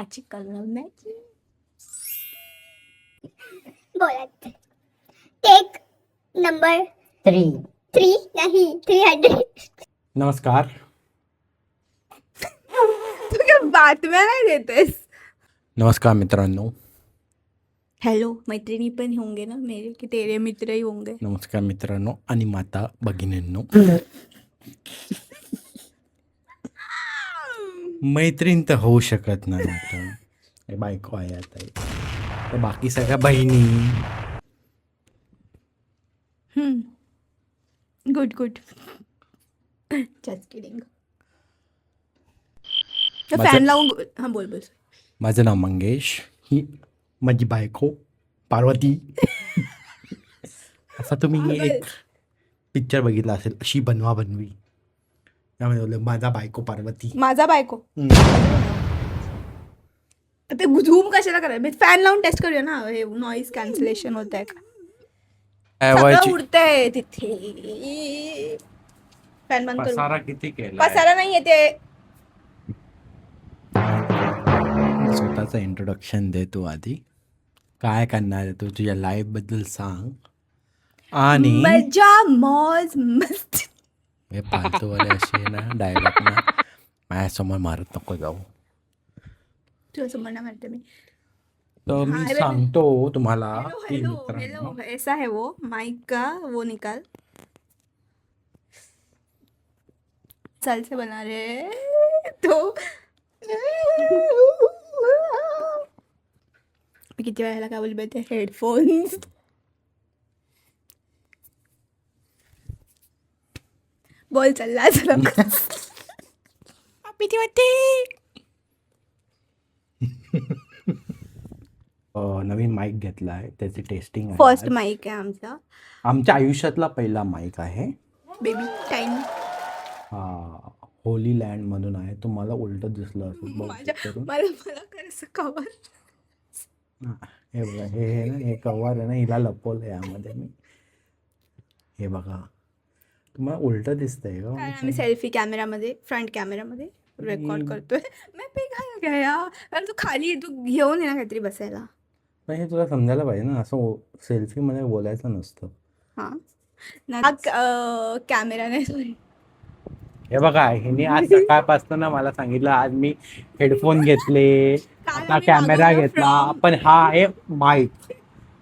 आजची कलमॅची बोलत take number 3 नाही 300. नमस्कार. तू काय बातम्या नाही देतेस. नमस्कार मित्रांनो. हॅलो मैत्रिणी पण होंगे ना मेरे की तेरे मित्र ही होंगे. नमस्कार मित्रांनो आणि माता भगिनींनो. मैत्रीण तर होऊ शकत नाही आता. हे बायको आहे आता. तर बाकी सगळ्या बहिणी. Good good. Just kidding. Fan लावून हा बोल बोल. माझं नाव मंगेश. ही माझी बायको पार्वती. असा तुम्ही एक पिक्चर बघितला असेल, अशी बनवा बनवी. त्यामध्ये बोललं माझा बायको पार्वती. माझा बायको ते झूम कशाला करायला. फॅन लावून टेस्ट करूया ना. हे नॉईज कॅन्सलेशन होत आहे का. सगळं उडतंय तिथे. फॅन बंद करू. पसारा किती केला. पसारा नाही येते. स्वतःचं इंट्रोडक्शन दे तू आधी. काय करणार आहे तू, तुझ्या लाईफ बद्दल सांग. आणि मजा मौज मस्ती. हे फालतूवाले असे ना डायलॉग ना माझ्यासमोर मारत नको जाऊ. तुझ्या समोर नाही म्हणते मी. तर मी सांगतो तुम्हाला की हेलो मित्रांनो, हेलो ऐसा है वो माइक का वो निकाल. चल से बना रे तो. मी किती वेळाला काय बोलते ते हेडफोन्स. बोल चालला भीती वाटते. नवीन माईक घेतला आहे, त्याची टेस्टिंग आहे. फर्स्ट माईक आहे आमचा. आमच्या आयुष्यातला पहिला माईक आहे. Baby time. होली लँड मधून आहे. तुम्हाला उलट दिसलं असेल बहुतेक करून. मला करायचं कवर. हे बघा, हे ना हे कव्हर आहे ना, हिला लपवलं यामध्ये मी. हे बघा, तुम्हाला उलट दिसतंय का. आम्ही सेल्फी कॅमेरामध्ये फ्रंट कॅमेरामध्ये रेकॉर्ड करतोय. मैं पिघाया गया. अरे तू खाली तू घेऊन ये ना काहीतरी बसायला. पण हे तुला समजायला पाहिजे ना, असं सेल्फी मध्ये बोलायचं नसतं. हां कॅमेराने सॉरी. हे बघा, हिने आज सकाळपासून ना मला सांगितलं आज मी हेडफोन घेतले, आता कॅमेरा घेतला, पण हा आहे माईक.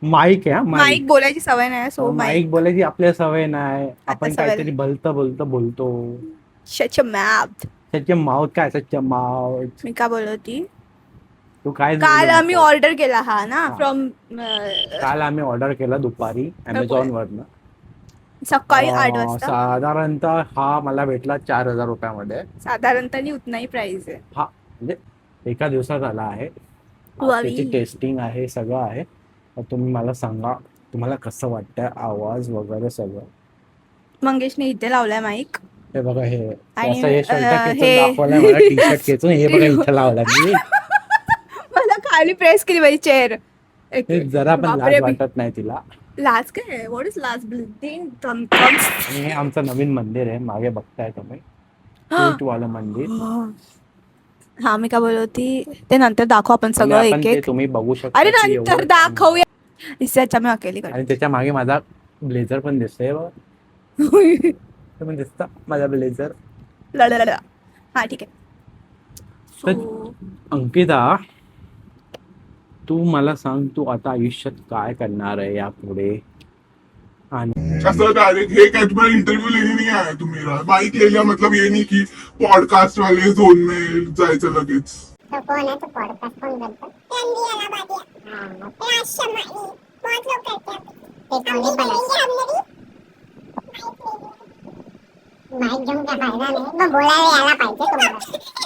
माईक आहे. माईक बोलायची सवय नाही. सो माईक बोलायची आपल्या सवय नाही. आपण सवय काहीतरी बोलतो. शच मॅप. त्याचे माउथ काय सच्चा माउथ. मी का बोलत होती. तू काय काल आम्ही ऑर्डर केला हा ना फ्रॉम. काल आम्ही ऑर्डर केला दुपारी अमेझॉन वरनं. सकाळी 8 वाजता. साधारणतः हा मला भेटला 4,000 रुपयामध्ये. साधारणतः उतनाही प्राइस आहे. हा म्हणजे एका दिवसात आला आहे. वावी. त्याची टेस्टिंग आहे, सगळं आहे. तर तुम्ही मला सांगा तुम्हाला कसं वाटतंय, आवाज वगैरे सगळं. मंगेशने इथे लावलाय माईक. हे बघा, हे आणि, असं हे शर्ट खेचून हे- दाखवलंय मला, टी शर्ट खेचून. हे बघा इथं लावला मी. मला खाली प्रेस केली माझी चेअर. हे जरा पण लाज वाटत नाही तिला. लाज काय. व्हॉट इज लाज. आणि हे आमचं नवीन मंदिर आहे, मागे बघताय तुम्ही. वालं मंदिर. हा मी का बोलत होती ते नंतर दाखव आपण सगळं आणि आपण एक ते एक. तुम्ही बघू शकता. अरे की नंतर एवढं- दाखवूया. इसच्या मी अकेली आणि त्याच्या मागे माझा ब्लेझर पण दिसतोय बघ. ते पण दिसतं माझा ब्लेझर. लढ. हा ठीक आहे. तर अंकिता, तू मला सांग, तू आता आयुष्यात काय करणार आहे यापुढे. आणि असं डायरेक्ट हे काय तुम्हाला इंटरव्यू लेने नहीं आया तुम मेरा. बाइक ले लिया मतलब ये नहीं कि पॉडकास्ट वाले झोन में जायचं लगेच. तो कौन है तो पॉडकास्ट कौन करता है. वाला बात है. हां ते आश्रम बहुत लोग करते हैं. एक हमने बनाई. माइक घेऊन काय फायदा नाही. मग बोलायला यायला पाहिजे तुम्हाला.